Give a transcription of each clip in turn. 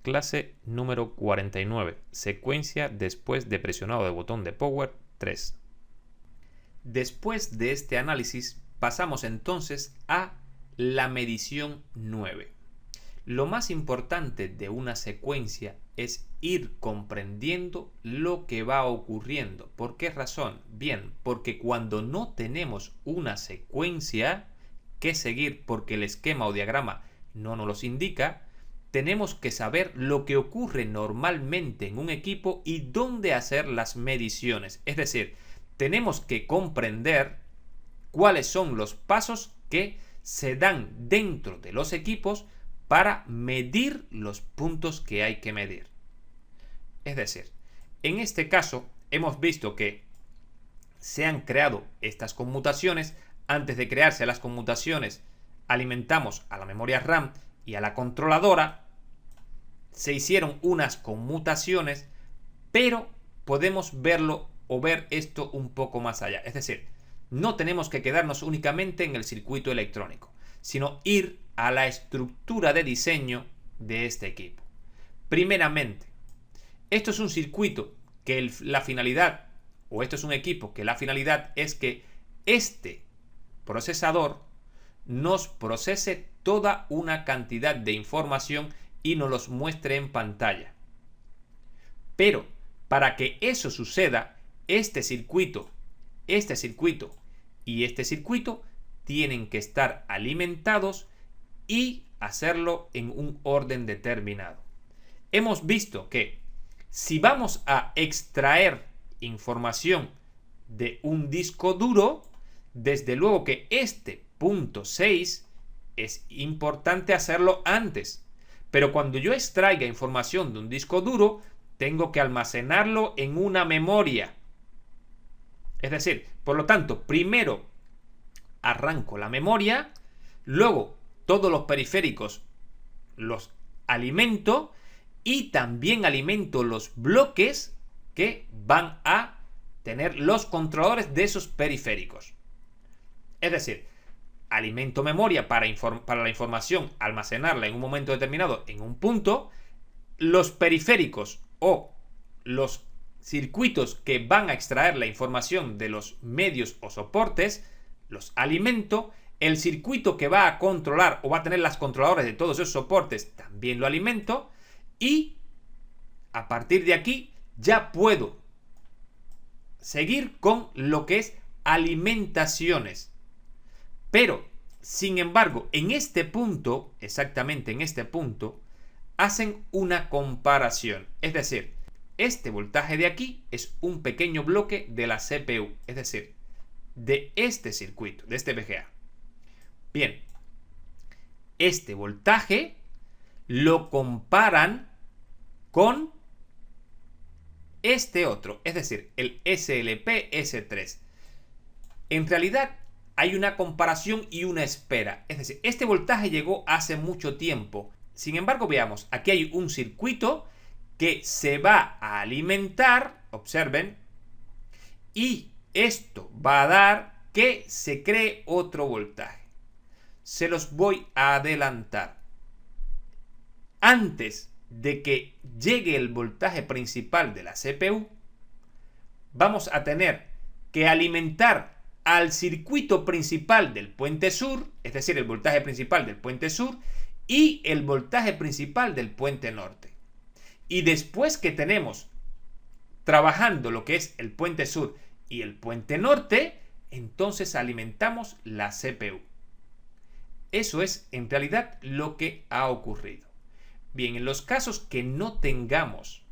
clase número 49, secuencia después de presionado el botón de Power 3. Después de este análisis, pasamos entonces a la medición 9. Lo más importante de una secuencia es ir comprendiendo lo que va ocurriendo. ¿Por qué razón? Bien, porque cuando no tenemos una secuencia que seguir porque el esquema o diagrama no nos los indica, tenemos que saber lo que ocurre normalmente en un equipo y dónde hacer las mediciones. Es decir, tenemos que comprender cuáles son los pasos que se dan dentro de los equipos para medir los puntos que hay que medir. Es decir, en este caso hemos visto que se han creado estas conmutaciones. Antes de crearse las conmutaciones, alimentamos a la memoria RAM y a la controladora. Se hicieron unas conmutaciones, pero podemos verlo o ver esto un poco más allá. Es decir, no tenemos que quedarnos únicamente en el circuito electrónico, sino ir a la estructura de diseño de este equipo. Primeramente, esto es un circuito que la finalidad, o esto es un equipo que la finalidad es que este procesador nos procese toda una cantidad de información y nos los muestre en pantalla. Pero para que eso suceda, este circuito y este circuito tienen que estar alimentados y hacerlo en un orden determinado. Hemos visto que si vamos a extraer información de un disco duro, desde luego que este punto 6 es importante hacerlo antes. Pero cuando yo extraiga información de un disco duro, tengo que almacenarlo en una memoria. Es decir, por lo tanto, primero arranco la memoria, luego todos los periféricos los alimento y también alimento los bloques que van a tener los controladores de esos periféricos. Es decir, alimento memoria para la información, almacenarla en un momento determinado en un punto. Los periféricos o los circuitos que van a extraer la información de los medios o soportes, los alimento. El circuito que va a controlar o va a tener las controladores de todos esos soportes, también lo alimento. Y a partir de aquí ya puedo seguir con lo que es alimentaciones. Pero, sin embargo, en este punto, exactamente en este punto, hacen una comparación. Es decir, este voltaje de aquí es un pequeño bloque de la CPU, es decir, de este circuito, de este VGA. Bien, este voltaje lo comparan con este otro, es decir, el SLP-S3. En realidad hay una comparación y una espera. Es decir, este voltaje llegó hace mucho tiempo. Sin embargo, veamos, aquí hay un circuito que se va a alimentar, observen, y esto va a dar que se cree otro voltaje. Se los voy a adelantar. Antes de que llegue el voltaje principal de la CPU, vamos a tener que alimentar al circuito principal del puente sur, es decir, el voltaje principal del puente sur y el voltaje principal del puente norte. Y después que tenemos trabajando lo que es el puente sur y el puente norte, entonces alimentamos la CPU. Eso es en realidad lo que ha ocurrido. Bien, en los casos que no tengamos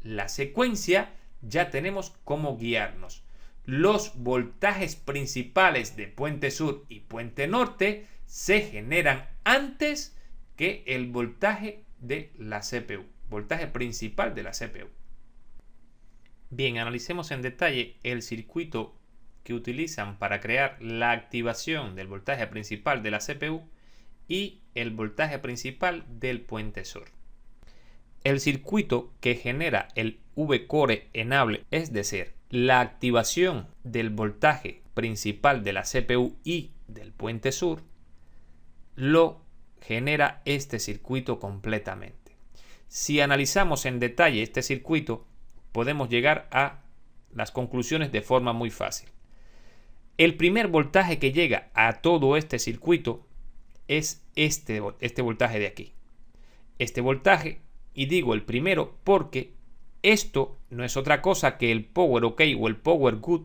la secuencia, ya tenemos cómo guiarnos. Los voltajes principales de puente sur y puente norte se generan antes que el voltaje de la CPU, voltaje principal de la CPU. Bien, analicemos en detalle el circuito que utilizan para crear la activación del voltaje principal de la CPU y el voltaje principal del puente sur. El circuito que genera el V-Core enable, es decir, la activación del voltaje principal de la CPU y del puente sur, lo genera este circuito completamente. Si analizamos en detalle este circuito, podemos llegar a las conclusiones de forma muy fácil. El primer voltaje que llega a todo este circuito es este voltaje de aquí. Este voltaje, y digo el primero porque esto no es otra cosa que el power OK o el power good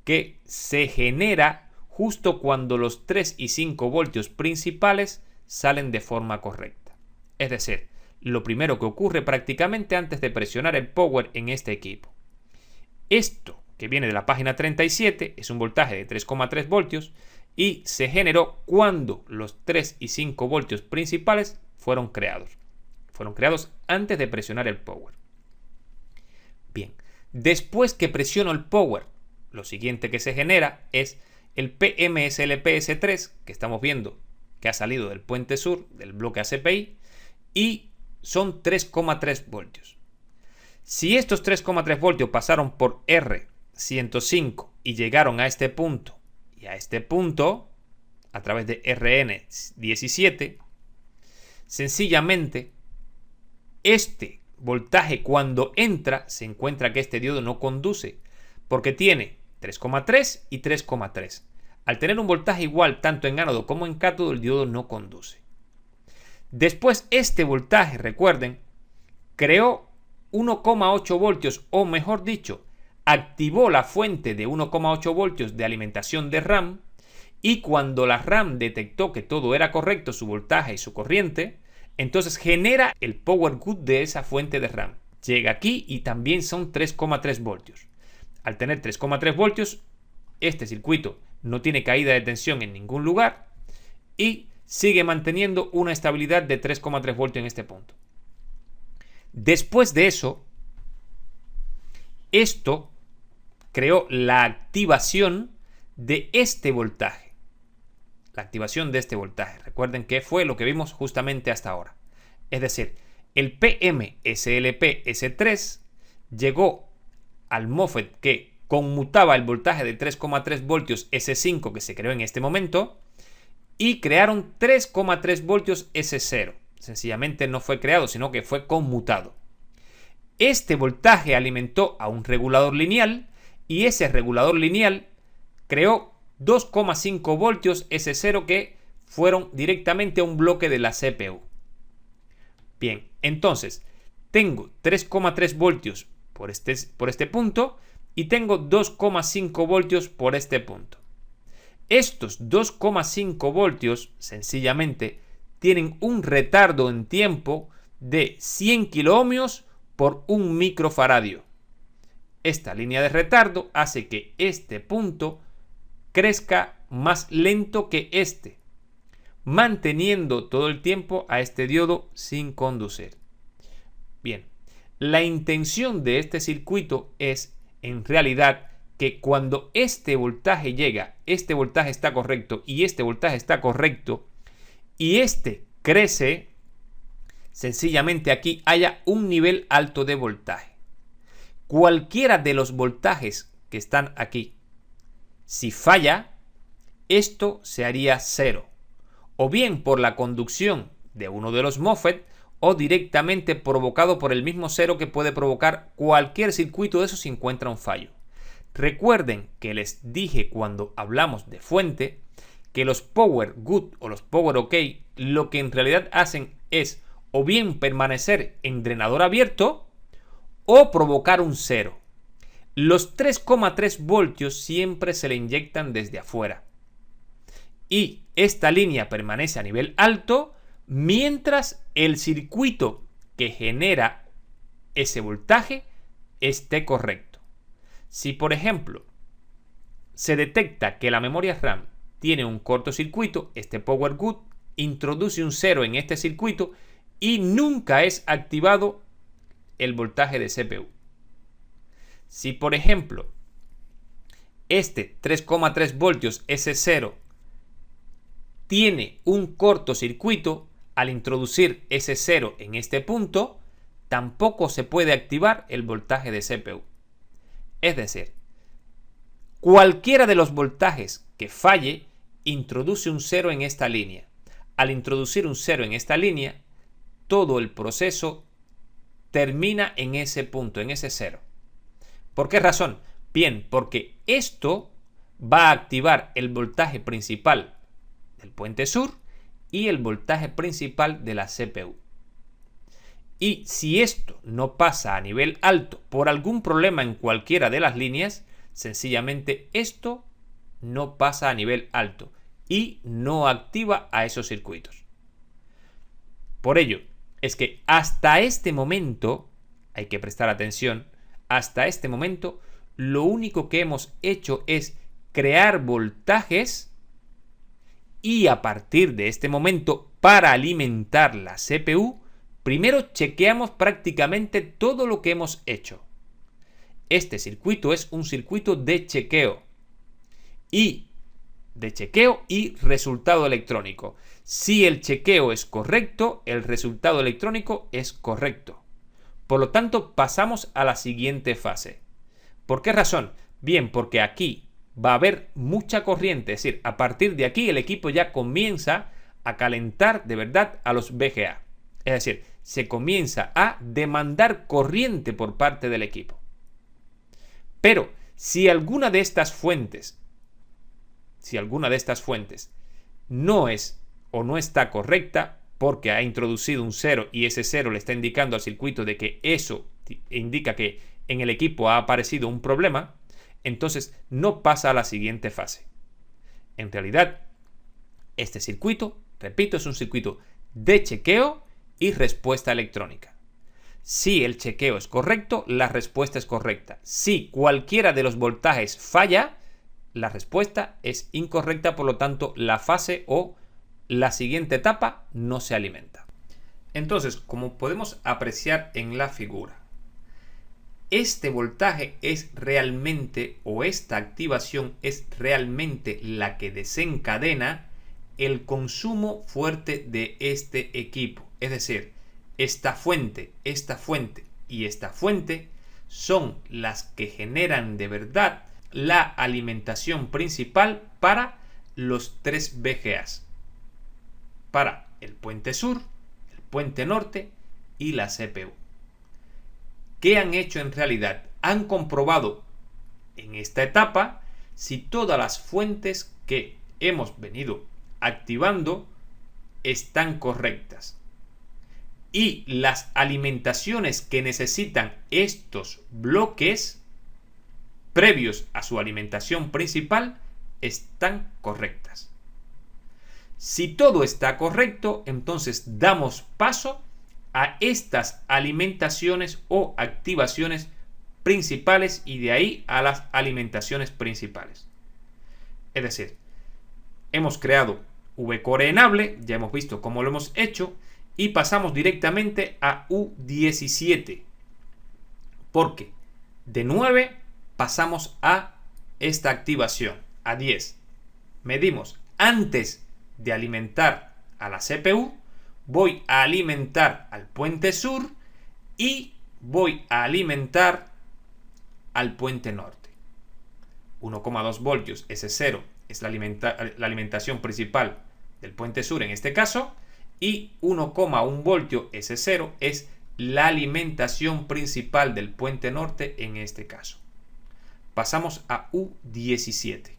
que se genera justo cuando los 3 y 5 voltios principales salen de forma correcta. Es decir, lo primero que ocurre prácticamente antes de presionar el power en este equipo. Esto que viene de la página 37 es un voltaje de 3,3 voltios y se generó cuando los 3 y 5 voltios principales fueron creados. Fueron creados antes de presionar el power. Bien, después que presiono el power, lo siguiente que se genera es el PMSLPS3 que estamos viendo que ha salido del puente sur del bloque ACPI y son 3,3 voltios. Si estos 3,3 voltios pasaron por R105 y llegaron a este punto y a este punto a través de RN17, sencillamente este voltaje cuando entra se encuentra que este diodo no conduce porque tiene 3,3 y 3,3. Al tener un voltaje igual tanto en ánodo como en cátodo, el diodo no conduce. Después este voltaje, recuerden, creó 1,8 voltios o mejor dicho, activó la fuente de 1,8 voltios de alimentación de RAM y cuando la RAM detectó que todo era correcto, su voltaje y su corriente, entonces genera el power good de esa fuente de RAM. Llega aquí y también son 3,3 voltios. Al tener 3,3 voltios, este circuito no tiene caída de tensión en ningún lugar y sigue manteniendo una estabilidad de 3,3 voltios en este punto. Después de eso, esto creó la activación de este voltaje. La activación de este voltaje. Recuerden que fue lo que vimos justamente hasta ahora. Es decir, el PMSLPS3 llegó al MOSFET que conmutaba el voltaje de 3,3 voltios S5 que se creó en este momento y crearon 3,3 voltios S0. Sencillamente no fue creado, sino que fue conmutado. Este voltaje alimentó a un regulador lineal y ese regulador lineal creó 2,5 voltios S0 que fueron directamente a un bloque de la CPU. Bien, entonces tengo 3,3 voltios por este punto y tengo 2,5 voltios por este punto. Estos 2,5 voltios sencillamente tienen un retardo en tiempo de 100 kiloohmios por 1 microfaradio. Esta línea de retardo hace que este punto crezca más lento que este, manteniendo todo el tiempo a este diodo sin conducir. Bien, la intención de este circuito es en realidad que cuando este voltaje llega, este voltaje está correcto y este voltaje está correcto y este crece, sencillamente aquí haya un nivel alto de voltaje. Cualquiera de los voltajes que están aquí, si falla, esto se haría cero, o bien por la conducción de uno de los MOSFET o directamente provocado por el mismo cero que puede provocar cualquier circuito de esos si encuentra un fallo. Recuerden que les dije cuando hablamos de fuente que los Power Good o los Power OK lo que en realidad hacen es o bien permanecer en drenador abierto o provocar un cero. Los 3,3 voltios siempre se le inyectan desde afuera y esta línea permanece a nivel alto mientras el circuito que genera ese voltaje esté correcto. Si por ejemplo se detecta que la memoria RAM tiene un cortocircuito, este Power Good introduce un cero en este circuito y nunca es activado el voltaje de CPU. Si por ejemplo este 3,3 voltios S0 tiene un cortocircuito, al introducir ese cero en este punto, tampoco se puede activar el voltaje de CPU. Es decir, cualquiera de los voltajes que falle introduce un cero en esta línea. Al introducir un cero en esta línea, todo el proceso termina en ese punto, en ese 0. ¿Por qué razón? Bien, porque esto va a activar el voltaje principal del puente sur y el voltaje principal de la CPU. Y si esto no pasa a nivel alto por algún problema en cualquiera de las líneas, sencillamente esto no pasa a nivel alto y no activa a esos circuitos. Por ello, es que hasta este momento, hay que prestar atención, hasta este momento lo único que hemos hecho es crear voltajes y a partir de este momento, para alimentar la CPU, primero chequeamos prácticamente todo lo que hemos hecho. Este circuito es un circuito de chequeo y resultado electrónico. Si el chequeo es correcto, el resultado electrónico es correcto. Por lo tanto, pasamos a la siguiente fase. ¿Por qué razón? Bien, porque aquí va a haber mucha corriente, es decir, a partir de aquí el equipo ya comienza a calentar de verdad a los VGA. Es decir, se comienza a demandar corriente por parte del equipo. Pero si alguna de estas fuentes no es o no está correcta porque ha introducido un 0 y ese 0 le está indicando al circuito de que eso indica que en el equipo ha aparecido un problema, entonces no pasa a la siguiente fase. En realidad, este circuito, repito, es un circuito de chequeo y respuesta electrónica. Si el chequeo es correcto, la respuesta es correcta. Si cualquiera de los voltajes falla, la respuesta es incorrecta, por lo tanto, la fase o la siguiente etapa no se alimenta. Entonces, como podemos apreciar en la figura, este voltaje es realmente, o esta activación es realmente la que desencadena el consumo fuerte de este equipo. Es decir, esta fuente y esta fuente son las que generan de verdad la alimentación principal para los 3 VGAs. Para el puente sur, el puente norte y la CPU. ¿Qué han hecho en realidad? Han comprobado en esta etapa si todas las fuentes que hemos venido activando están correctas. Y las alimentaciones que necesitan estos bloques previos a su alimentación principal están correctas. Si todo está correcto, entonces damos paso a estas alimentaciones o activaciones principales y de ahí a las alimentaciones principales. Es decir, hemos creado V-Core enable, ya hemos visto cómo lo hemos hecho, y pasamos directamente a U17. Porque de 9 pasamos a esta activación, a 10. Medimos antes de alimentar a la CPU, voy a alimentar al puente sur y voy a alimentar al puente norte. 1,2 voltios S0 es la alimentación principal del puente sur en este caso, y 1,1 voltio S0 es la alimentación principal del puente norte en este caso. Pasamos a U17.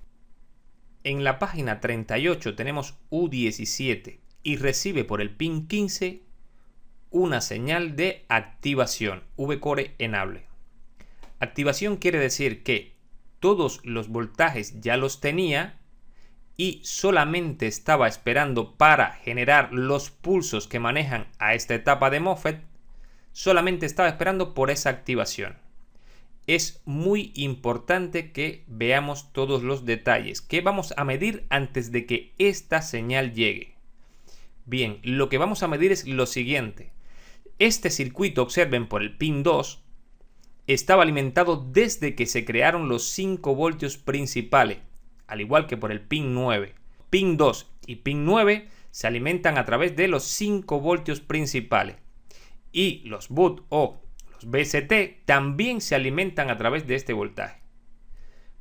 En la página 38 tenemos U17 y recibe por el pin 15 una señal de activación, V-Core enable. Activación quiere decir que todos los voltajes ya los tenía y solamente estaba esperando para generar los pulsos que manejan a esta etapa de MOSFET, solamente estaba esperando por esa activación. Es muy importante que veamos todos los detalles que vamos a medir antes de que esta señal llegue. Bien, lo que vamos a medir es lo siguiente. Este circuito, observen por el pin 2, estaba alimentado desde que se crearon los 5 voltios principales, al igual que por el pin 9. Pin 2 y pin 9 se alimentan a través de los 5 voltios principales. Y los BOOT o los BST también se alimentan a través de este voltaje.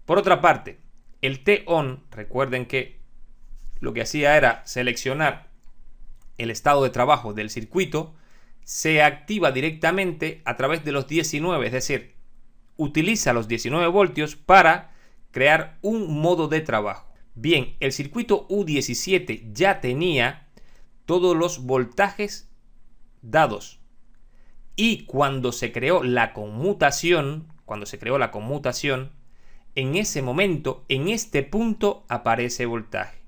Por otra parte, el T-ON, recuerden que lo que hacía era seleccionar el estado de trabajo del circuito. se activa directamente a través de los 19, es decir, utiliza los 19 voltios para crear un modo de trabajo. Bien, el circuito U17 ya tenía todos los voltajes dados. Y cuando se creó la conmutación, en ese momento, en este punto aparece voltaje.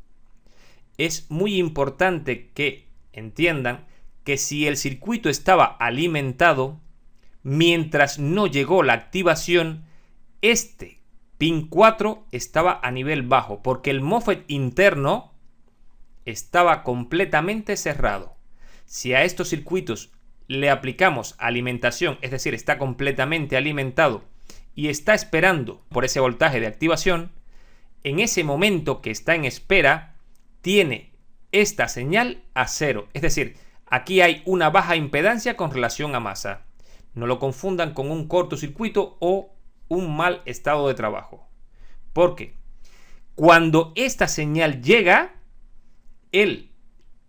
Es muy importante que entiendan que si el circuito estaba alimentado, mientras no llegó la activación, este pin 4 estaba a nivel bajo, porque el MOSFET interno estaba completamente cerrado. Si a estos circuitos le aplicamos alimentación, es decir, está completamente alimentado y está esperando por ese voltaje de activación, en ese momento que está en espera, tiene esta señal a 0. Es decir, aquí hay una baja impedancia con relación a masa. No lo confundan con un cortocircuito o un mal estado de trabajo. Porque cuando esta señal llega, él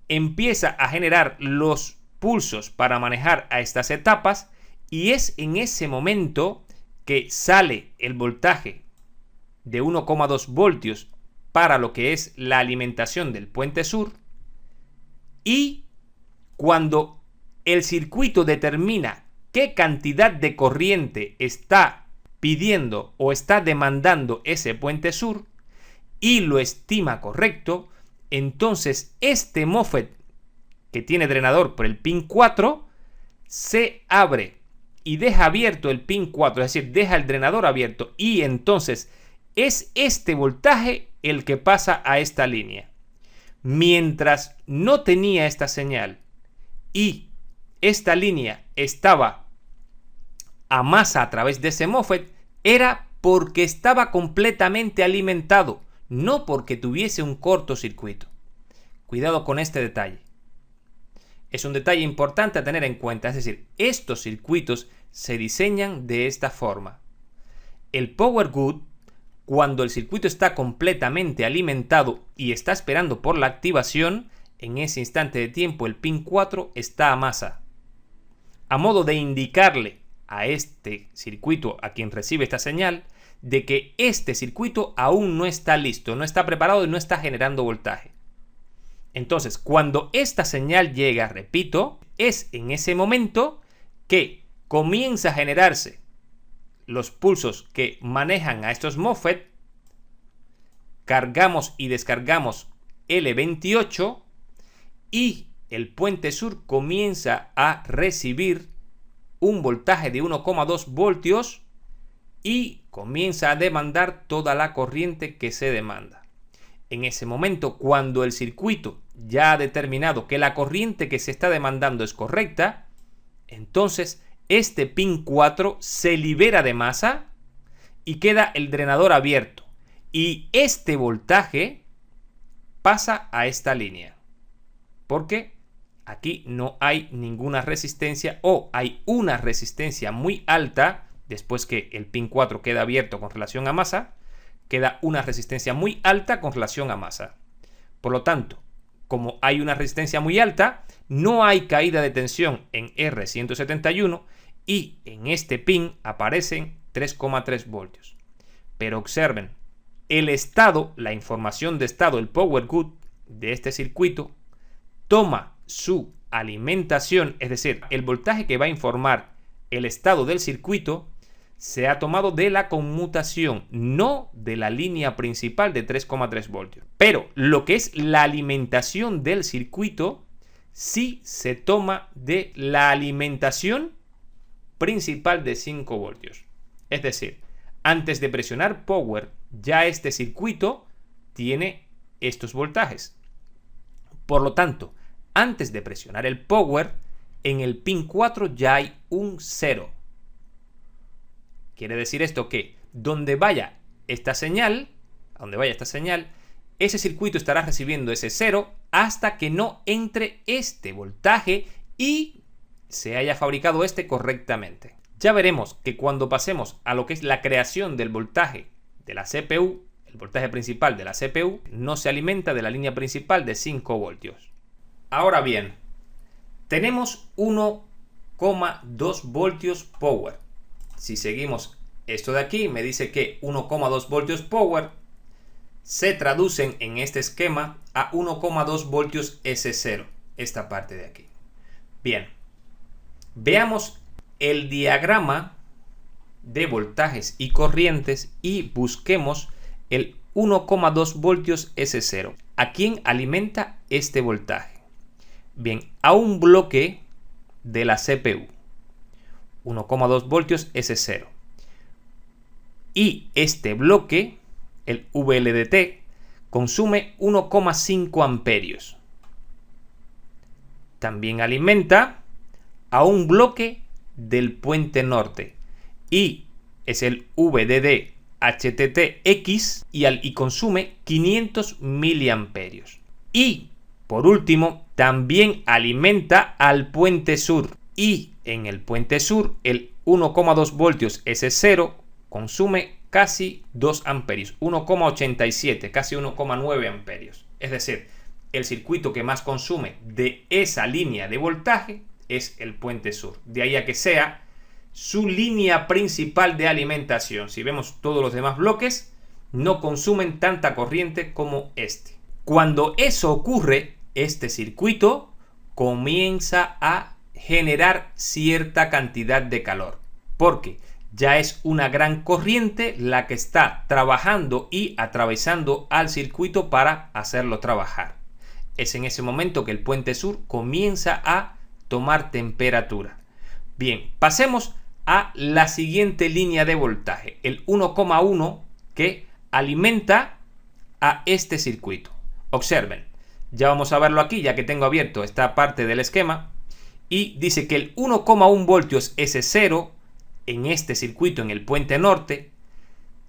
empieza a generar los pulsos para manejar a estas etapas y es en ese momento que sale el voltaje de 1,2 voltios para lo que es la alimentación del puente sur, y cuando el circuito determina qué cantidad de corriente está pidiendo o está demandando ese puente sur y lo estima correcto, entonces este MOSFET que tiene drenador por el pin 4 se abre y deja abierto el pin 4, es decir, deja el drenador abierto, y entonces es este voltaje el que pasa a esta línea. Mientras no tenía esta señal y esta línea estaba a masa a través de ese MOSFET, era porque estaba completamente alimentado, no porque tuviese un cortocircuito. Cuidado con este detalle. Es un detalle importante a tener en cuenta, es decir, estos circuitos se diseñan de esta forma. El Power Good, cuando el circuito está completamente alimentado y está esperando por la activación, en ese instante de tiempo el pin 4 está a masa. A modo de indicarle a este circuito, a quien recibe esta señal, de que este circuito aún no está listo, no está preparado y no está generando voltaje. Entonces, cuando esta señal llega, repito, es en ese momento que comienza a generarse los pulsos que manejan a estos MOSFET. Cargamos y descargamos L28 y el puente sur comienza a recibir un voltaje de 1,2 voltios y comienza a demandar toda la corriente que se demanda. En ese momento, cuando el circuito ya ha determinado que la corriente que se está demandando es correcta, entonces este pin 4 se libera de masa y queda el drenador abierto. Y este voltaje pasa a esta línea. Porque aquí no hay ninguna resistencia, o hay una resistencia muy alta después que el pin 4 queda abierto con relación a masa. Queda una resistencia muy alta con relación a masa. Por lo tanto, como hay una resistencia muy alta, no hay caída de tensión en R171 y en este pin aparecen 3,3 voltios. Pero observen, el estado, la información de estado, el Power Good de este circuito, toma su alimentación, es decir, el voltaje que va a informar el estado del circuito, se ha tomado de la conmutación, no de la línea principal de 3,3 voltios. Pero lo que es la alimentación del circuito sí se toma de la alimentación principal de 5 voltios. Es decir, antes de presionar Power, ya este circuito tiene estos voltajes. Por lo tanto, antes de presionar el Power, en el pin 4 ya hay un 0. Quiere decir esto que donde vaya esta señal, ese circuito estará recibiendo ese 0 hasta que no entre este voltaje y se haya fabricado este correctamente. Ya veremos que cuando pasemos a lo que es la creación del voltaje de la CPU, el voltaje principal de la CPU no se alimenta de la línea principal de 5 voltios. Ahora bien, tenemos uno 1,2 voltios power. Si seguimos esto de aquí, me dice que 1,2 voltios power se traducen en este esquema a 1,2 voltios S0, esta parte de aquí. Bien, veamos el diagrama de voltajes y corrientes y busquemos el 1,2 voltios S0. ¿A quién alimenta este voltaje? Bien, a un bloque de la CPU. 1,2 voltios S0. Y este bloque, el VLDT, consume 1,5 amperios. También alimenta a un bloque del puente norte y es el VDD HTTX y consume 500 miliamperios. Y por último, también alimenta al puente sur y en el puente sur el 1,2 voltios S0 consume casi 2 amperios, 1,87, casi 1,9 amperios. Es decir, el circuito que más consume de esa línea de voltaje es el puente sur. De ahí a que sea su línea principal de alimentación. Si vemos todos los demás bloques, no consumen tanta corriente como este. Cuando eso ocurre, este circuito comienza a generar cierta cantidad de calor, porque ya es una gran corriente la que está trabajando y atravesando al circuito para hacerlo trabajar. Es en ese momento que el puente sur comienza a tomar temperatura. Bien, pasemos a la siguiente línea de voltaje, el 1,1 que alimenta a este circuito. Observen, ya vamos a verlo aquí ya que tengo abierto esta parte del esquema y dice que el 1,1 voltios S0 en este circuito en el puente norte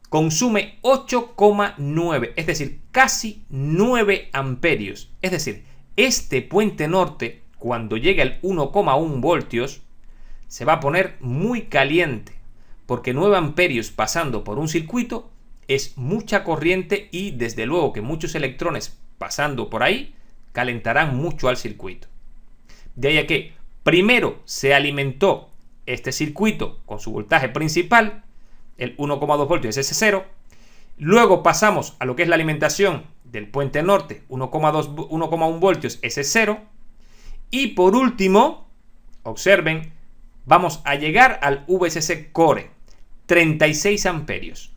consume 8,9, es decir, casi 9 amperios. Es decir, este puente norte cuando llega el 1,1 voltios se va a poner muy caliente porque 9 amperios pasando por un circuito es mucha corriente y desde luego que muchos electrones pasando por ahí calentarán mucho al circuito. De ahí a que primero se alimentó este circuito con su voltaje principal, el 1,2 voltios S0, luego pasamos a lo que es la alimentación del puente norte, 1,1 voltios S0, y por último, observen, vamos a llegar al VCC Core, 36 amperios.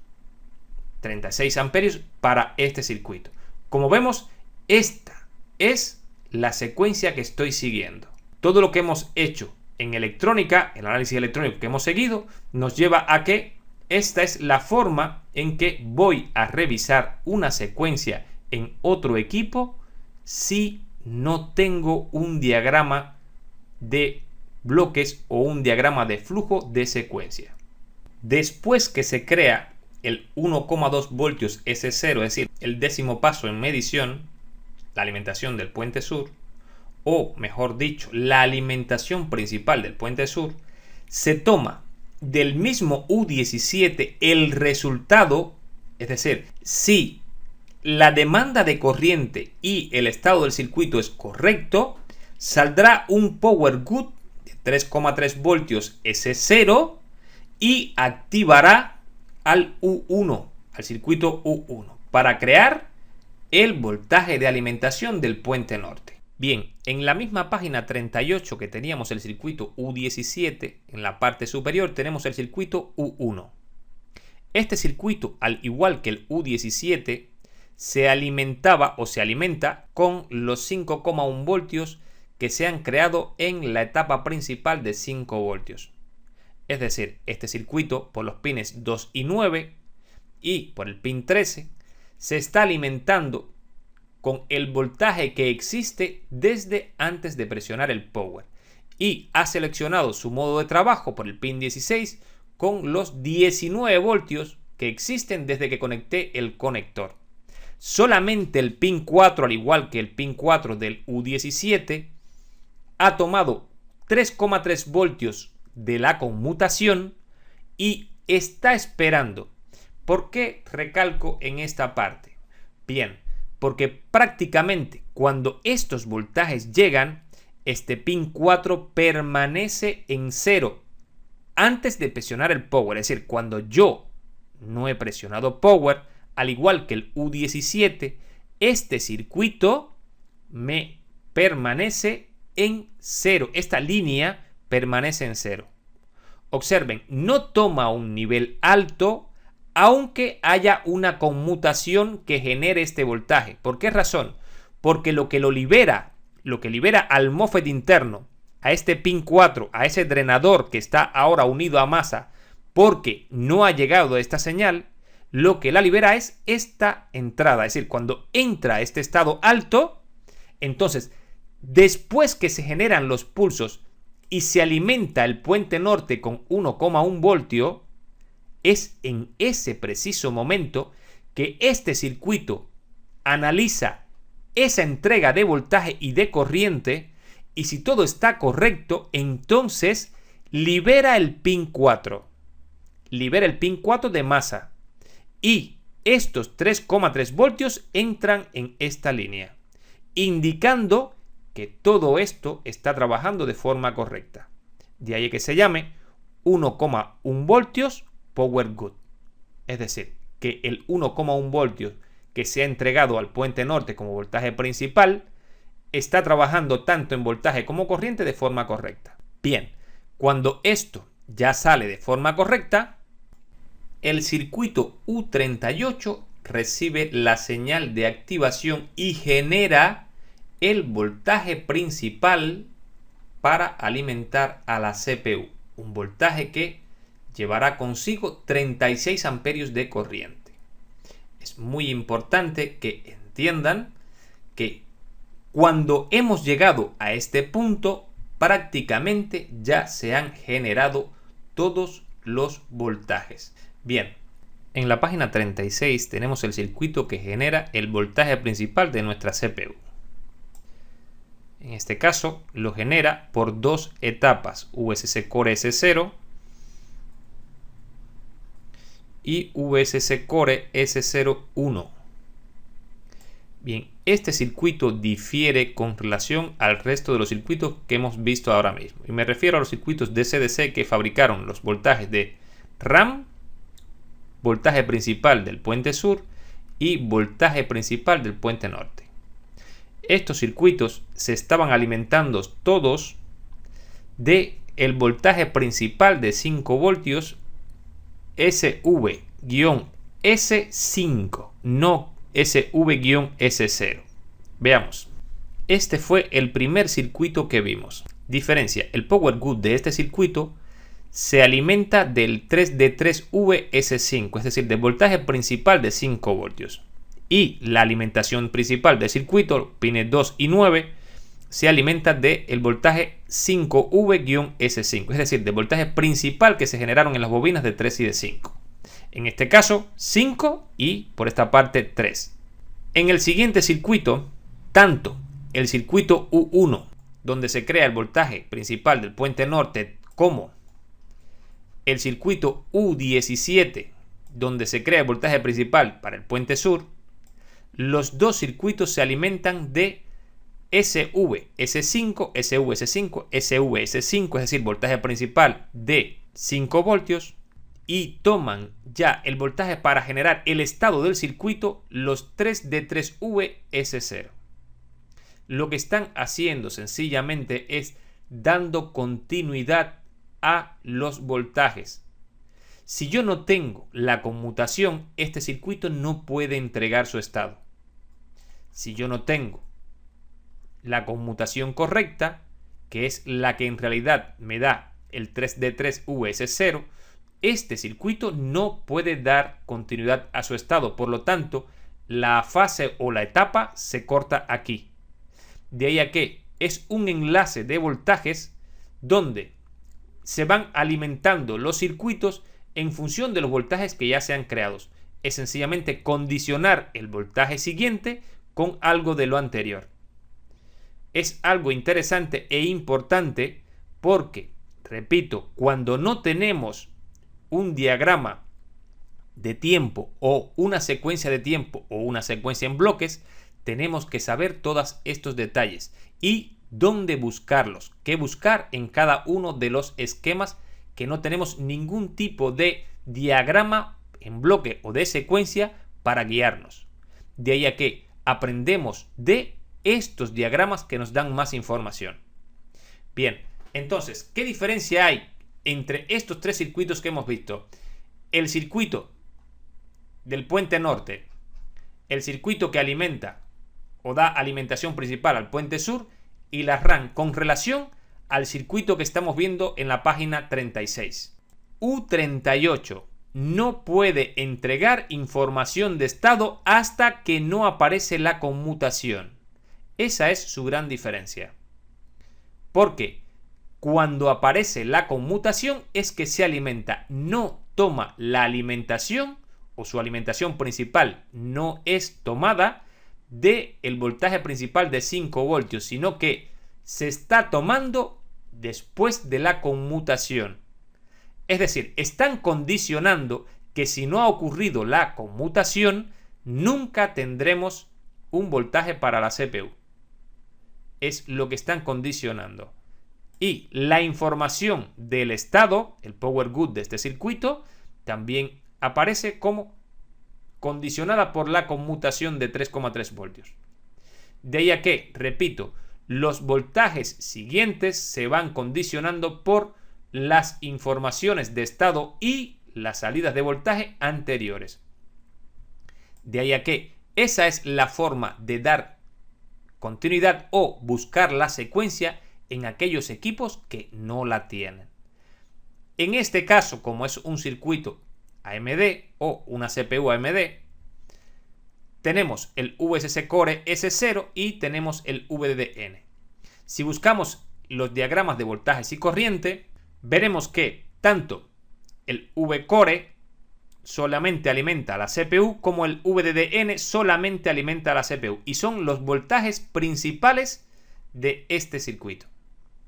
36 amperios para este circuito. Como vemos, esta es la secuencia que estoy siguiendo. Todo lo que hemos hecho en electrónica, el análisis electrónico que hemos seguido, nos lleva a que esta es la forma en que voy a revisar una secuencia en otro equipo si no tengo un diagrama de bloques o un diagrama de flujo de secuencia. Después que se crea el 1,2 voltios S0, es decir, el décimo paso en medición, la alimentación del puente sur, o mejor dicho, la alimentación principal del puente sur, se toma del mismo U17 el resultado, es decir, si la demanda de corriente y el estado del circuito es correcto, saldrá un power good de 3,3 voltios S0 y activará al U1, al circuito U1, para crear el voltaje de alimentación del puente norte. Bien, en la misma página 38 que teníamos el circuito U17, en la parte superior tenemos el circuito U1. Este circuito, al igual que el U17, se alimentaba o se alimenta con los 5,1 voltios que se han creado en la etapa principal de 5 voltios. Es decir, este circuito por los pines 2 y 9 y por el pin 13 se está alimentando con el voltaje que existe desde antes de presionar el power y ha seleccionado su modo de trabajo por el pin 16 con los 19 voltios que existen desde que conecté el conector. Solamente el pin 4, al igual que el pin 4 del U17, ha tomado 3,3 voltios de la conmutación y está esperando. ¿Por qué recalco en esta parte? Bien, porque prácticamente cuando estos voltajes llegan, este pin 4 permanece en 0 antes de presionar el power. Es decir, cuando yo no he presionado power, al igual que el U17, este circuito me permanece en 0. Esta línea permanece en 0. Observen, no toma un nivel alto aunque haya una conmutación que genere este voltaje. ¿Por qué razón? Porque lo que libera al MOSFET interno, a este pin 4, a ese drenador que está ahora unido a masa porque no ha llegado esta señal, lo que la libera es esta entrada. Es decir, cuando entra este estado alto, entonces después que se generan los pulsos y se alimenta el puente norte con 1,1 voltio, es en ese preciso momento que este circuito analiza esa entrega de voltaje y de corriente, y si todo está correcto, entonces libera el pin 4. Libera el pin 4 de masa. Y estos 3,3 voltios entran en esta línea, indicando que todo esto está trabajando de forma correcta. De ahí que se llame 1,1 voltios power good. Es decir, que el 1,1 voltios que se ha entregado al puente norte como voltaje principal está trabajando tanto en voltaje como corriente de forma correcta. Bien, cuando esto ya sale de forma correcta, el circuito U38 recibe la señal de activación y genera el voltaje principal para alimentar a la CPU. Un voltaje que llevará consigo 36 amperios de corriente. Es muy importante que entiendan que cuando hemos llegado a este punto, prácticamente ya se han generado todos los voltajes. Bien, en la página 36 tenemos el circuito que genera el voltaje principal de nuestra CPU. En este caso lo genera por dos etapas, VSC Core S0 y VSC Core S01. Bien, este circuito difiere con relación al resto de los circuitos que hemos visto ahora mismo. Y me refiero a los circuitos DC-DC que fabricaron los voltajes de RAM, voltaje principal del puente sur y voltaje principal del puente norte. Estos circuitos se estaban alimentando todos de el voltaje principal de 5 voltios SV-S5, no SV-S0. Veamos. Este fue el primer circuito que vimos. Diferencia: el power good de este circuito se alimenta del 3D3VS5, es decir, del voltaje principal de 5 voltios. Y la alimentación principal del circuito, pines 2 y 9, se alimenta del voltaje 5V-S5, es decir, del voltaje principal que se generaron en las bobinas de 3 y de 5. En este caso, 5 y por esta parte 3. En el siguiente circuito, tanto el circuito U1, donde se crea el voltaje principal del puente norte, como el circuito U17, donde se crea el voltaje principal para el puente sur, los dos circuitos se alimentan de SV-S5, SV-S5, SV-S5, es decir, voltaje principal de 5 voltios, y toman ya el voltaje para generar el estado del circuito los 3D3VS0. Lo que están haciendo sencillamente es dando continuidad a los voltajes. Si yo no tengo la conmutación, este circuito no puede entregar su estado. Si yo no tengo la conmutación correcta, que es la que en realidad me da el 3D3VS0, este circuito no puede dar continuidad a su estado. Por lo tanto, la fase o la etapa se corta aquí. De ahí a que es un enlace de voltajes donde se van alimentando los circuitos en función de los voltajes que ya se han creados. Es sencillamente condicionar el voltaje siguiente con algo de lo anterior. Es algo interesante e importante porque, repito, cuando no tenemos un diagrama de tiempo o una secuencia de tiempo o una secuencia en bloques, tenemos que saber todos estos detalles y dónde buscarlos, qué buscar en cada uno de los esquemas, que no tenemos ningún tipo de diagrama en bloque o de secuencia para guiarnos. De ahí a que aprendemos de estos diagramas que nos dan más información. Bien, entonces, ¿qué diferencia hay entre estos tres circuitos que hemos visto? El circuito del puente norte, el circuito que alimenta o da alimentación principal al puente sur, y la RAM con relación al circuito que estamos viendo en la página 36. U38 no puede entregar información de estado hasta que no aparece la conmutación. Esa es su gran diferencia. Porque cuando aparece la conmutación es que se alimenta, no toma la alimentación, o su alimentación principal no es tomada del voltaje principal de 5 voltios, sino que se está tomando después de la conmutación. Es decir, están condicionando que si no ha ocurrido la conmutación, nunca tendremos un voltaje para la CPU. Es lo que están condicionando. Y la información del estado, el power good de este circuito, también aparece como condicionada por la conmutación de 3,3 voltios. De ahí a que, repito, los voltajes siguientes se van condicionando por las informaciones de estado y las salidas de voltaje anteriores. De ahí a que esa es la forma de dar continuidad o buscar la secuencia en aquellos equipos que no la tienen. En este caso, como es un circuito AMD o una CPU AMD, tenemos el VSC Core S0 y tenemos el VDDN. Si buscamos los diagramas de voltajes y corriente, veremos que tanto el V-Core solamente alimenta a la CPU como el VDDN solamente alimenta a la CPU, y son los voltajes principales de este circuito.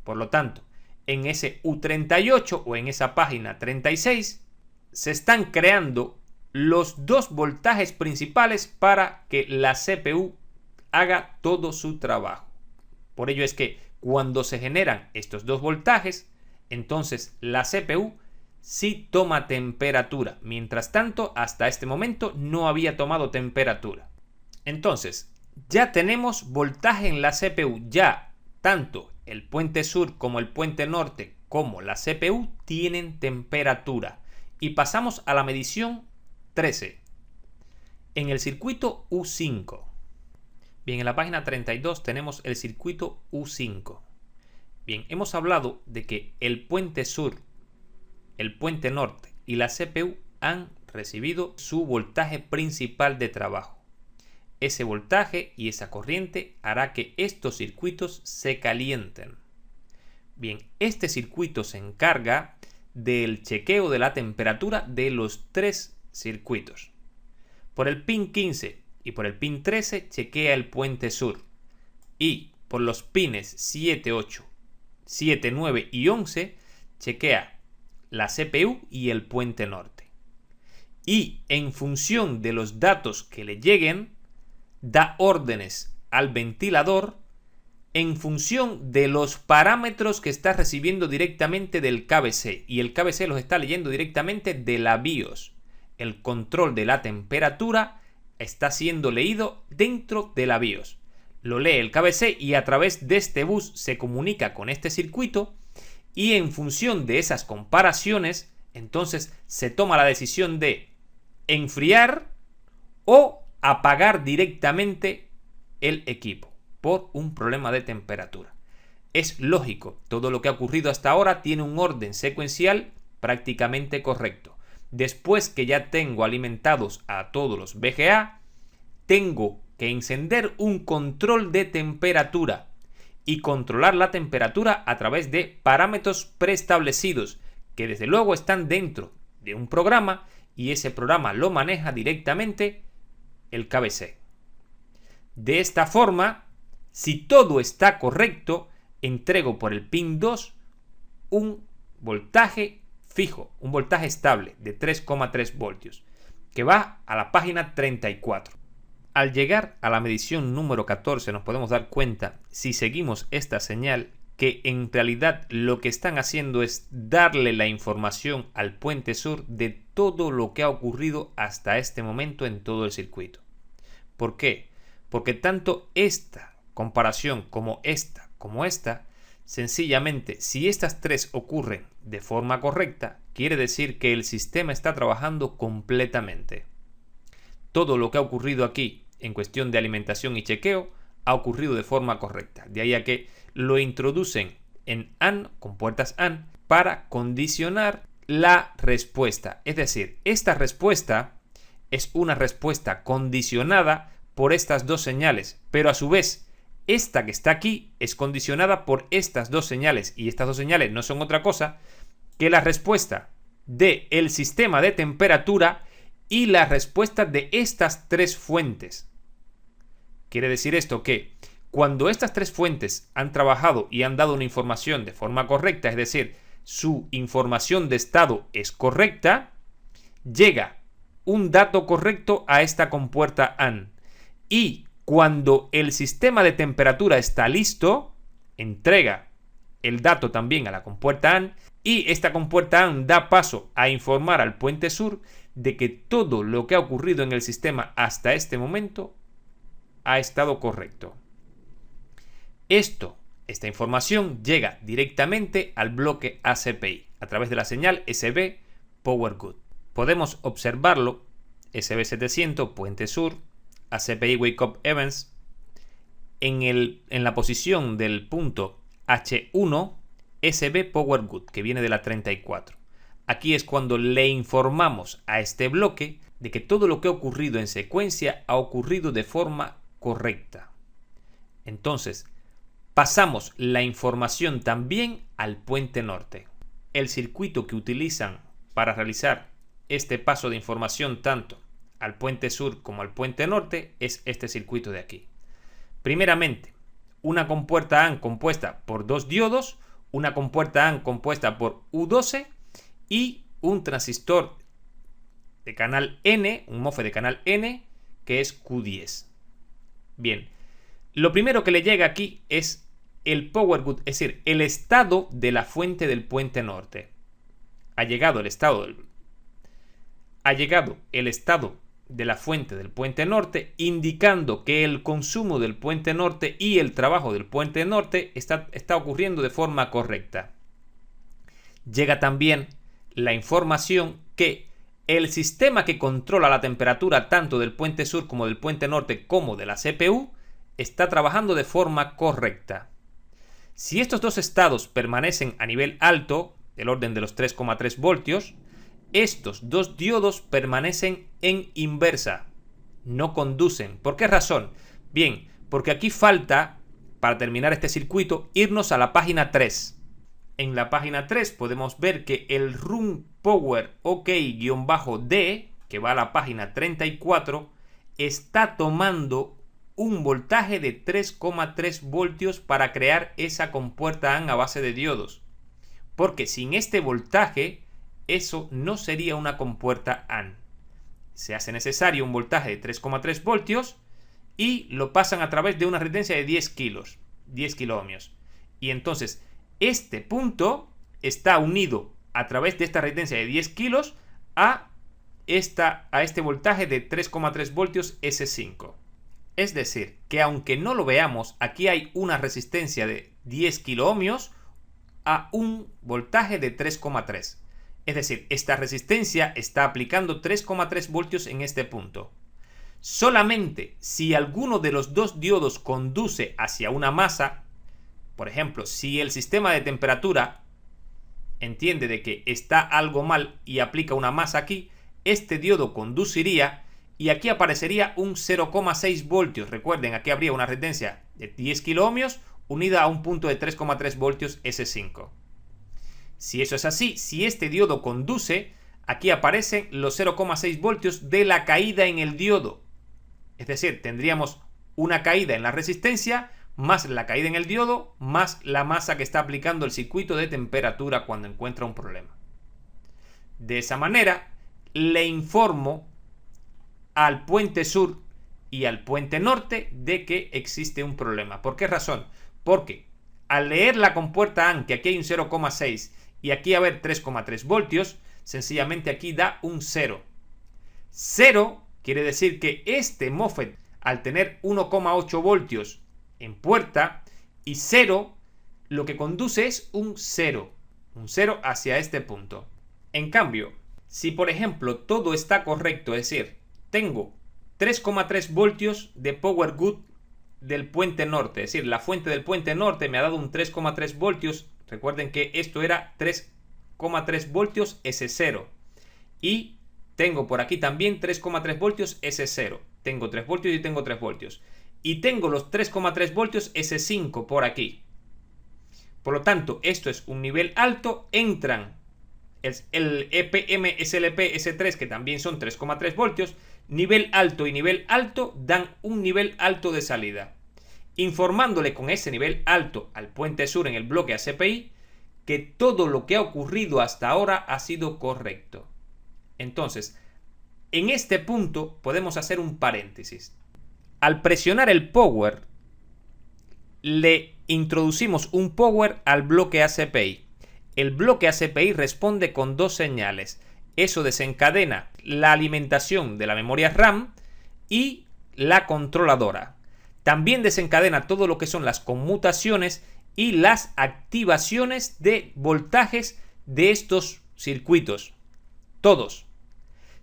Por lo tanto, en ese U38 o en esa página 36 se están creando los dos voltajes principales para que la CPU haga todo su trabajo. Por ello es que cuando se generan estos dos voltajes, entonces la CPU sí toma temperatura. Mientras tanto, hasta este momento no había tomado temperatura. Entonces, ya tenemos voltaje en la CPU. Ya tanto el puente sur como el puente norte como la CPU tienen temperatura. Y pasamos a la medición 13. En el circuito U5. Bien, en la página 32 tenemos el circuito U5. Bien, hemos hablado de que el puente sur, el puente norte y la CPU han recibido su voltaje principal de trabajo. Ese voltaje y esa corriente hará que estos circuitos se calienten. Bien, este circuito se encarga del chequeo de la temperatura de los tres circuitos. Por el pin 15 y por el pin 13 chequea el puente sur, y por los pines 7, 8, 7, 9 y 11 chequea la CPU y el puente norte. Y en función de los datos que le lleguen, da órdenes al ventilador en función de los parámetros que está recibiendo directamente del KBC, y el KBC los está leyendo directamente de la BIOS. El control de la temperatura está siendo leído dentro de la BIOS. Lo lee el KBC y a través de este bus se comunica con este circuito, y en función de esas comparaciones, entonces se toma la decisión de enfriar o apagar directamente el equipo por un problema de temperatura. Es lógico, todo lo que ha ocurrido hasta ahora tiene un orden secuencial prácticamente correcto. Después que ya tengo alimentados a todos los VGA, tengo que encender un control de temperatura y controlar la temperatura a través de parámetros preestablecidos que desde luego están dentro de un programa, y ese programa lo maneja directamente el KBC. De esta forma, si todo está correcto, entrego por el pin 2 un voltaje fijo, un voltaje estable de 3,3 voltios, que va a la página 34. Al llegar a la medición número 14 nos podemos dar cuenta, si seguimos esta señal, que en realidad lo que están haciendo es darle la información al puente sur de todo lo que ha ocurrido hasta este momento en todo el circuito. ¿Por qué? Porque tanto esta comparación como esta, sencillamente, si estas tres ocurren de forma correcta, quiere decir que el sistema está trabajando completamente. Todo lo que ha ocurrido aquí en cuestión de alimentación y chequeo ha ocurrido de forma correcta. De ahí a que lo introducen en AND, con puertas AND, para condicionar la respuesta. Es decir, esta respuesta es una respuesta condicionada por estas dos señales, pero a su vez, esta que está aquí es condicionada por estas dos señales, y estas dos señales no son otra cosa que la respuesta del sistema de temperatura y la respuesta de estas tres fuentes. Quiere decir esto que cuando estas tres fuentes han trabajado y han dado una información de forma correcta, es decir, su información de estado es correcta, llega un dato correcto a esta compuerta AND. Y cuando el sistema de temperatura está listo, entrega el dato también a la compuerta AND, y esta compuerta AND da paso a informar al puente sur de que todo lo que ha ocurrido en el sistema hasta este momento ha estado correcto. Esta información llega directamente al bloque ACPI a través de la señal SB Power Good. Podemos observarlo, SB700, puente sur, ACPI Wake Up Events, en la posición del punto H1, SB Power Good, que viene de la 34. Aquí es cuando le informamos a este bloque de que todo lo que ha ocurrido en secuencia ha ocurrido de forma correcta. Entonces, pasamos la información también al puente norte. El circuito que utilizan para realizar este paso de información tanto al puente sur como al puente norte es este circuito de aquí. Primeramente, una compuerta AND compuesta por dos diodos, una compuerta AND compuesta por U12 y un transistor de canal N, un MOSFET de canal N, que es Q10. Bien, lo primero que le llega aquí es el Power Good, es decir, el estado de la fuente del puente norte. Ha llegado el estado de la fuente del puente norte, indicando que el consumo del puente norte y el trabajo del puente norte está ocurriendo de forma correcta. Llega también la información que el sistema que controla la temperatura tanto del puente sur como del puente norte como de la CPU está trabajando de forma correcta. Si estos dos estados permanecen a nivel alto, del orden de los 3,3 voltios, estos dos diodos permanecen en inversa, no conducen. ¿Por qué razón? Bien, porque aquí falta, para terminar este circuito, irnos a la página 3. En la página 3 podemos ver que el Run Power OK-D, que va a la página 34, está tomando un voltaje de 3,3 voltios para crear esa compuerta AND a base de diodos. Porque sin este voltaje, eso no sería una compuerta AND. Se hace necesario un voltaje de 3,3 voltios y lo pasan a través de una resistencia de 10 kiloohmios. Y entonces, este punto está unido a través de esta resistencia de 10 kilos a este voltaje de 3,3 voltios S5. Es decir, que aunque no lo veamos, aquí hay una resistencia de 10 kiloohmios a un voltaje de 3,3. Es decir, esta resistencia está aplicando 3,3 voltios en este punto. Solamente si alguno de los dos diodos conduce hacia una masa, por ejemplo, si el sistema de temperatura entiende de que está algo mal y aplica una masa aquí, este diodo conduciría y aquí aparecería un 0,6 voltios. Recuerden, aquí habría una resistencia de 10 kiloohmios unida a un punto de 3,3 voltios S5. Si eso es así, si este diodo conduce, aquí aparecen los 0,6 voltios de la caída en el diodo. Es decir, tendríamos una caída en la resistencia, más la caída en el diodo, más la masa que está aplicando el circuito de temperatura cuando encuentra un problema. De esa manera, le informo al puente sur y al puente norte de que existe un problema. ¿Por qué razón? Porque al leer la compuerta AND, que aquí hay un 0,6 y aquí a ver 3,3 voltios, sencillamente aquí da un 0. 0 quiere decir que este MOSFET, al tener 1,8 voltios en puerta, y 0, lo que conduce es un 0 hacia este punto. En cambio, si por ejemplo todo está correcto, es decir, tengo 3,3 voltios de power good del puente norte, es decir, la fuente del puente norte me ha dado un 3,3 voltios, recuerden que esto era 3,3 voltios S0, y tengo por aquí también 3,3 voltios S0, tengo 3 voltios y tengo 3 voltios, y tengo los 3,3 voltios S5 por aquí. Por lo tanto, esto es un nivel alto, entran el EPM, SLP, S3, que también son 3,3 voltios, nivel alto y nivel alto dan un nivel alto de salida, informándole con ese nivel alto al puente sur en el bloque ACPI que todo lo que ha ocurrido hasta ahora ha sido correcto. Entonces, en este punto podemos hacer un paréntesis. Al presionar el power, le introducimos un power al bloque ACPI. El bloque ACPI responde con dos señales. Eso desencadena la alimentación de la memoria RAM y la controladora. También desencadena todo lo que son las conmutaciones y las activaciones de voltajes de estos circuitos. Todos.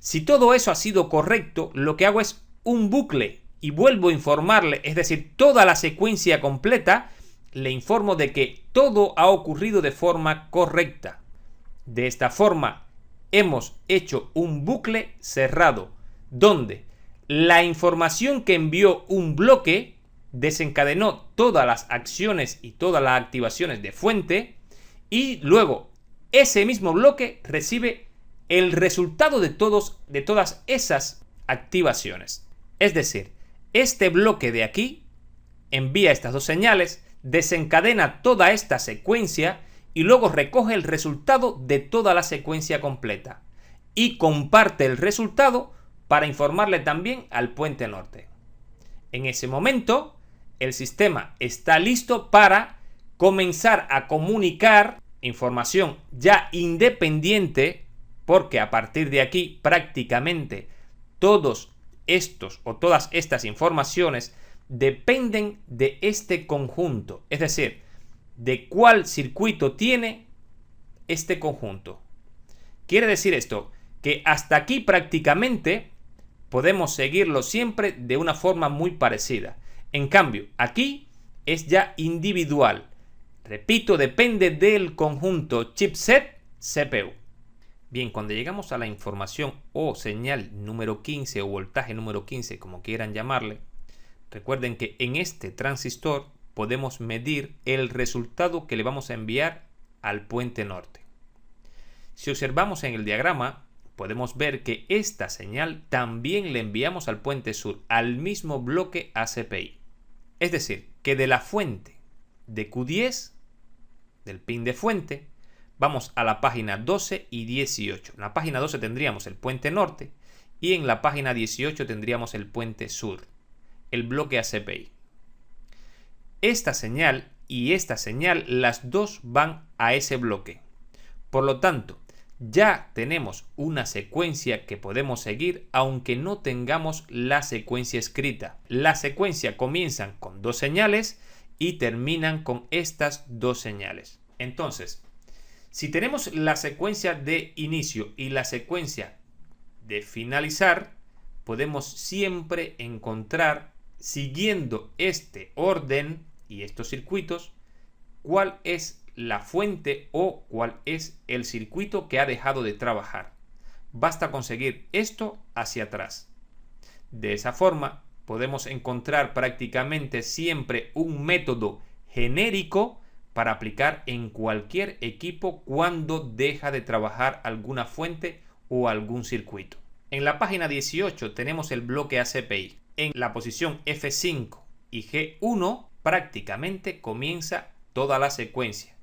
Si todo eso ha sido correcto, lo que hago es un bucle y vuelvo a informarle, es decir, toda la secuencia completa, le informo de que todo ha ocurrido de forma correcta. De esta forma, hemos hecho un bucle cerrado, donde la información que envió un bloque desencadenó todas las acciones y todas las activaciones de fuente, y luego ese mismo bloque recibe el resultado de todas esas activaciones. Es decir, este bloque de aquí envía estas dos señales, desencadena toda esta secuencia y luego recoge el resultado de toda la secuencia completa y comparte el resultado para informarle también al puente norte. En ese momento, el sistema está listo para comenzar a comunicar información ya independiente, porque a partir de aquí prácticamente todos estos o todas estas informaciones dependen de este conjunto, es decir, de cuál circuito tiene este conjunto. Quiere decir esto que hasta aquí prácticamente podemos seguirlo siempre de una forma muy parecida. En cambio, aquí es ya individual. Repito, depende del conjunto chipset CPU. Bien, cuando llegamos a la información o señal número 15 o voltaje número 15, como quieran llamarle, recuerden que en este transistor podemos medir el resultado que le vamos a enviar al puente norte. Si observamos en el diagrama, podemos ver que esta señal también le enviamos al puente sur, al mismo bloque ACPI. Es decir, que de la fuente de Q10, del pin de fuente, vamos a la página 12 y 18. En la página 12 tendríamos el puente norte y en la página 18 tendríamos el puente sur, el bloque ACPI. Esta señal y esta señal, las dos van a ese bloque. Por lo tanto, ya tenemos una secuencia que podemos seguir aunque no tengamos la secuencia escrita. La secuencia comienzan con dos señales y terminan con estas dos señales. Entonces, si tenemos la secuencia de inicio y la secuencia de finalizar, podemos siempre encontrar, siguiendo este orden y estos circuitos, cuál es la fuente o cuál es el circuito que ha dejado de trabajar. Basta conseguir esto hacia atrás. De esa forma podemos encontrar prácticamente siempre un método genérico para aplicar en cualquier equipo cuando deja de trabajar alguna fuente o algún circuito. En la página 18 tenemos el bloque ACPI. En la posición F5 y G1 prácticamente comienza toda la secuencia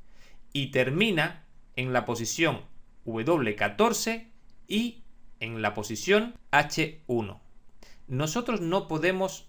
y termina en la posición W14 y en la posición H1. nosotros no podemos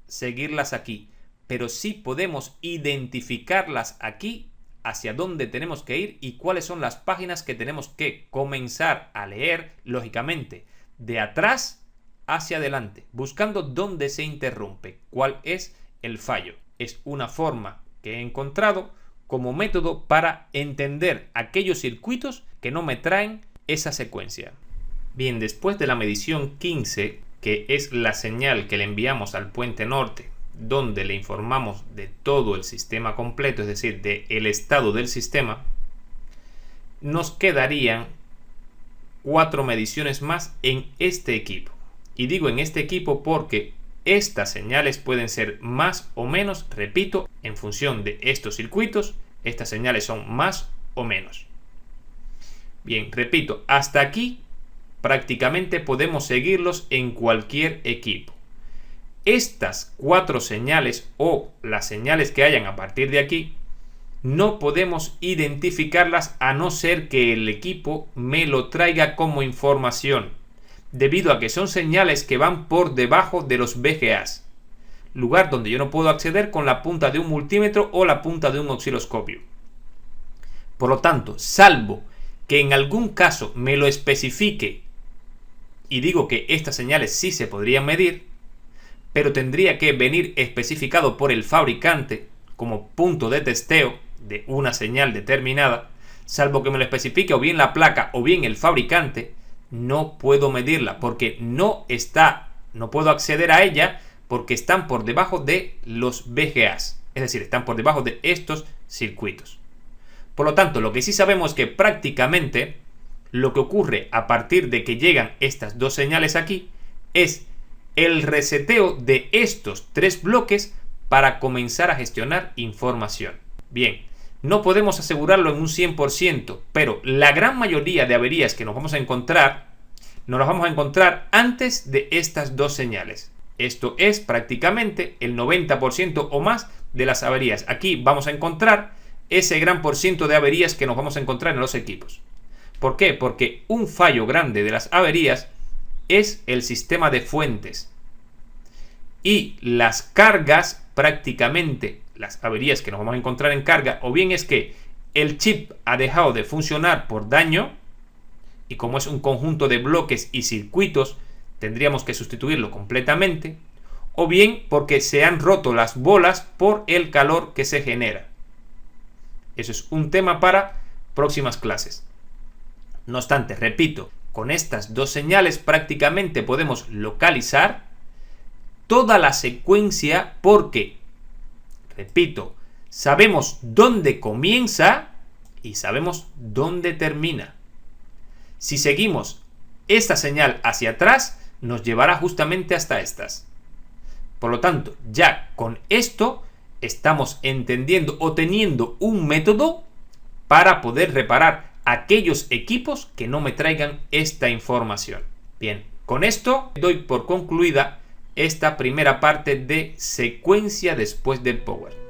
seguirlas aquí, pero sí podemos identificarlas aquí, hacia dónde tenemos que ir y cuáles son las páginas que tenemos que comenzar a leer, lógicamente, de atrás hacia adelante, buscando dónde se interrumpe, cuál es el fallo. Es una forma que he encontrado como método para entender aquellos circuitos que no me traen esa secuencia. Bien, después de la medición 15, que es la señal que le enviamos al puente norte, donde le informamos de todo el sistema completo, es decir, del estado del sistema, nos quedarían 4 mediciones más en este equipo. Y digo en este equipo porque estas señales pueden ser más o menos, repito, en función de estos circuitos, estas señales son más o menos. Bien, repito, hasta aquí prácticamente podemos seguirlos en cualquier equipo. Estas 4 señales o las señales que hayan a partir de aquí no podemos identificarlas a no ser que el equipo me lo traiga como información, debido a que son señales que van por debajo de los VGAs, lugar donde yo no puedo acceder con la punta de un multímetro o la punta de un osciloscopio. Por lo tanto, salvo que en algún caso me lo especifique y digo que estas señales sí se podrían medir, pero tendría que venir especificado por el fabricante como punto de testeo de una señal determinada, salvo que me lo especifique o bien la placa o bien el fabricante, no puedo medirla porque no puedo acceder a ella porque están por debajo de los VGAs, es decir, están por debajo de estos circuitos. Por lo tanto, lo que sí sabemos es que prácticamente lo que ocurre a partir de que llegan estas 2 señales aquí es el reseteo de estos 3 bloques para comenzar a gestionar información. Bien, no podemos asegurarlo en un 100%, pero la gran mayoría de averías que nos las vamos a encontrar antes de estas 2 señales. Esto es prácticamente el 90% o más de las averías. Aquí vamos a encontrar ese gran por ciento de averías que nos vamos a encontrar en los equipos. ¿Por qué? Porque un fallo grande de las averías es el sistema de fuentes. Y las cargas, prácticamente las averías que nos vamos a encontrar en carga, o bien es que el chip ha dejado de funcionar por daño, y como es un conjunto de bloques y circuitos, tendríamos que sustituirlo completamente, o bien porque se han roto las bolas por el calor que se genera. Eso es un tema para próximas clases. No obstante, repito, con estas 2 señales prácticamente podemos localizar toda la secuencia porque, repito, sabemos dónde comienza y sabemos dónde termina. Si seguimos esta señal hacia atrás, nos llevará justamente hasta estas. Por lo tanto, ya con esto estamos entendiendo o teniendo un método para poder reparar aquellos equipos que no me traigan esta información. Bien, con esto doy por concluida esta primera parte de secuencia después del power.